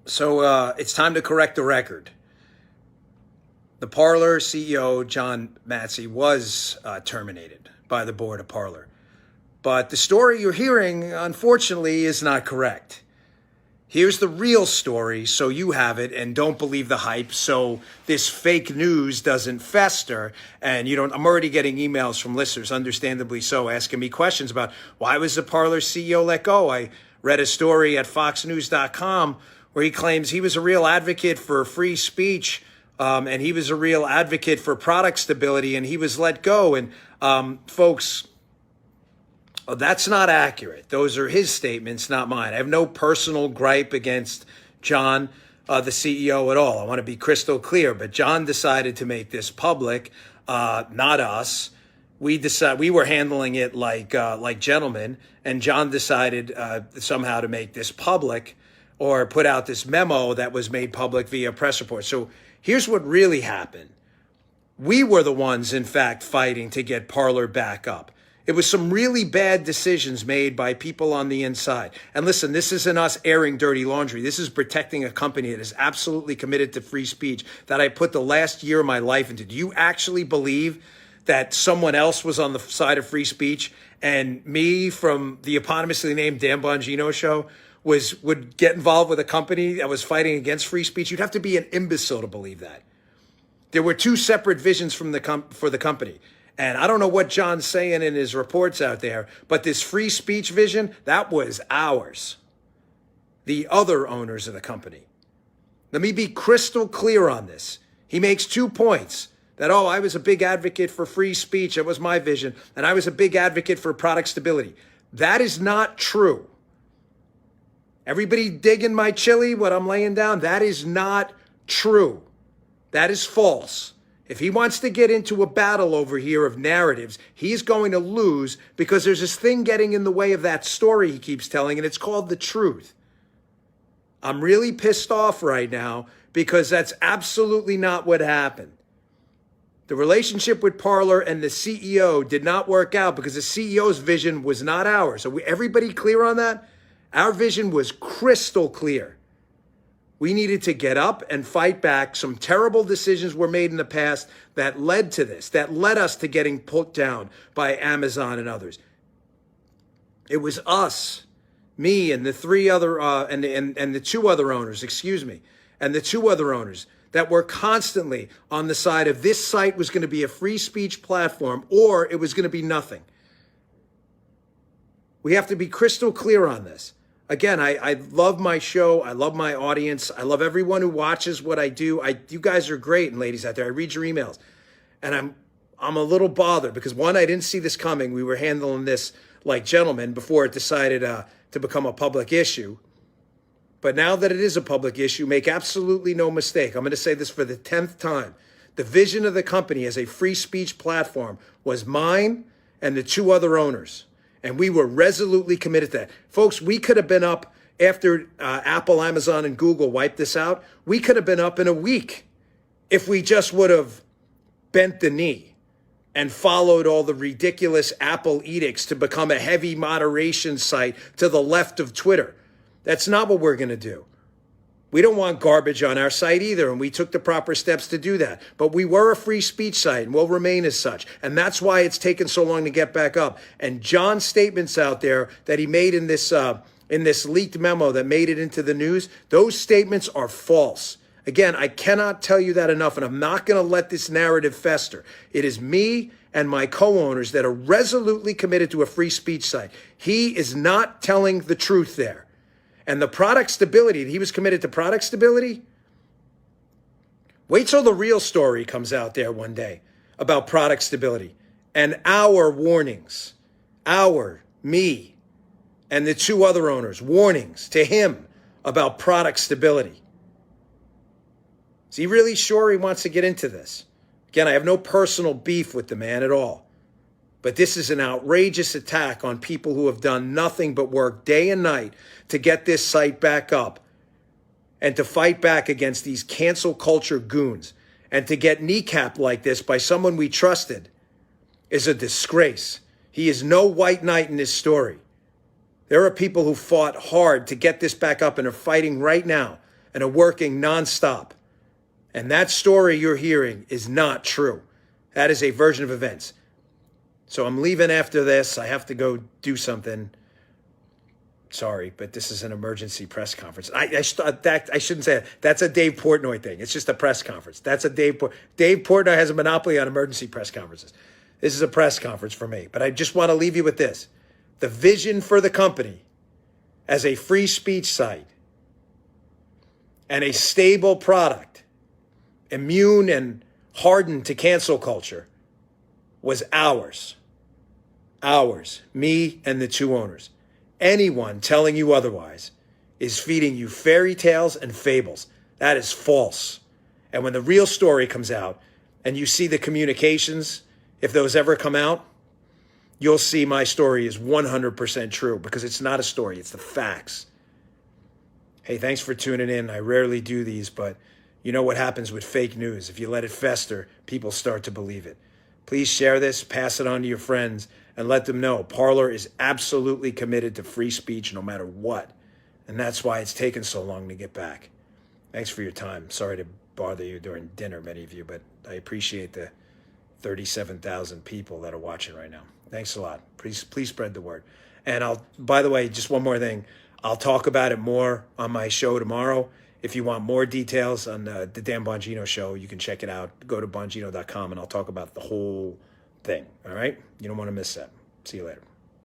So it's time to correct the record. The Parler CEO, John Matsey, was terminated by the board of Parler. But the story you're hearing, unfortunately, is not correct. Here's the real story, so you have it, and don't believe the hype, so this fake news doesn't fester, and you don't. I'm already getting emails from listeners, understandably so, asking me questions about why was the Parler CEO let go. I read a story at foxnews.com where he claims he was a real advocate for free speech, and he was a real advocate for product stability, and he was let go. And folks, that's not accurate. Those are his statements, not mine. I have no personal gripe against John, the CEO, at all. I want to be crystal clear. But John decided to make this public, not us. We were handling it like gentlemen, and John decided somehow to make this public, or put out this memo that was made public via press report. So here's what really happened. We were the ones, in fact, fighting to get Parler back up. It was some really bad decisions made by people on the inside. And listen, this isn't us airing dirty laundry. This is protecting a company that is absolutely committed to free speech that I put the last year of my life into. Do you actually believe that someone else was on the side of free speech and me from the eponymously named Dan Bongino show would get involved with a company that was fighting against free speech? You'd have to be an imbecile to believe that. There were two separate visions for the company. And I don't know what John's saying in his reports out there, but this free speech vision, that was ours, the other owners of the company. Let me be crystal clear on this. He makes 2 points that, I was a big advocate for free speech. It was my vision. And I was a big advocate for product stability. That is not true. Everybody digging my chili, what I'm laying down, that is not true. That is false. If he wants to get into a battle over here of narratives, he's going to lose because there's this thing getting in the way of that story he keeps telling, and it's called the truth. I'm really pissed off right now because that's absolutely not what happened. The relationship with Parler and the CEO did not work out because the CEO's vision was not ours. Are everybody clear on that? Our vision was crystal clear. We needed to get up and fight back. Some terrible decisions were made in the past that led to this, that led us to getting put down by Amazon and others. It was us, me, and the three other and the two other owners, and the two other owners that were constantly on the side of this site was going to be a free speech platform or it was going to be nothing. We have to be crystal clear on this. Again, I love my show. I love my audience. I love everyone who watches what I do. You guys are great, and ladies out there. I read your emails. And I'm a little bothered because, one, I didn't see this coming. We were handling this like gentlemen before it decided to become a public issue. But now that it is a public issue, make absolutely no mistake. I'm going to say this for the 10th time. The vision of the company as a free speech platform was mine and the two other owners. And we were resolutely committed to that. Folks, we could have been up after Apple, Amazon, and Google wiped this out. We could have been up in a week if we just would have bent the knee and followed all the ridiculous Apple edicts to become a heavy moderation site to the left of Twitter. That's not what we're going to do. We don't want garbage on our site either, and we took the proper steps to do that. But we were a free speech site and will remain as such. And that's why it's taken so long to get back up. And John's statements out there that he made in this leaked memo that made it into the news, those statements are false. Again, I cannot tell you that enough, and I'm not going to let this narrative fester. It is me and my co-owners that are resolutely committed to a free speech site. He is not telling the truth there. And the product stability, he was committed to product stability. Wait till the real story comes out there one day about product stability and our warnings, me, and the two other owners, warnings to him about product stability. Is he really sure he wants to get into this? Again, I have no personal beef with the man at all. But this is an outrageous attack on people who have done nothing but work day and night to get this site back up and to fight back against these cancel culture goons. And to get kneecapped like this by someone we trusted is a disgrace. He is no white knight in this story. There are people who fought hard to get this back up and are fighting right now and are working nonstop. And that story you're hearing is not true. That is a version of events. So I'm leaving after this. I have to go do something. Sorry, but this is an emergency press conference. I shouldn't say that. That's a Dave Portnoy thing. It's just a press conference. That's a Dave Portnoy has a monopoly on emergency press conferences. This is a press conference for me. But I just want to leave you with this. The vision for the company as a free speech site and a stable product, immune and hardened to cancel culture, was ours. Ours, me and the two owners. Anyone telling you otherwise is feeding you fairy tales and fables. That is false. And when the real story comes out and you see the communications, if those ever come out, you'll see my story is 100% true, because it's not a story, it's the facts. Hey, thanks for tuning in. I rarely do these, but you know what happens with fake news. If you let it fester, people start to believe it. Please share this, pass it on to your friends, and let them know Parler is absolutely committed to free speech no matter what. And that's why it's taken so long to get back. Thanks for your time. Sorry to bother you during dinner, many of you, but I appreciate the 37,000 people that are watching right now. Thanks a lot. Please spread the word. And by the way, just one more thing. I'll talk about it more on my show tomorrow. If you want more details on the Dan Bongino show, you can check it out. Go to Bongino.com and I'll talk about the whole thing. All right? You don't want to miss that. See you later.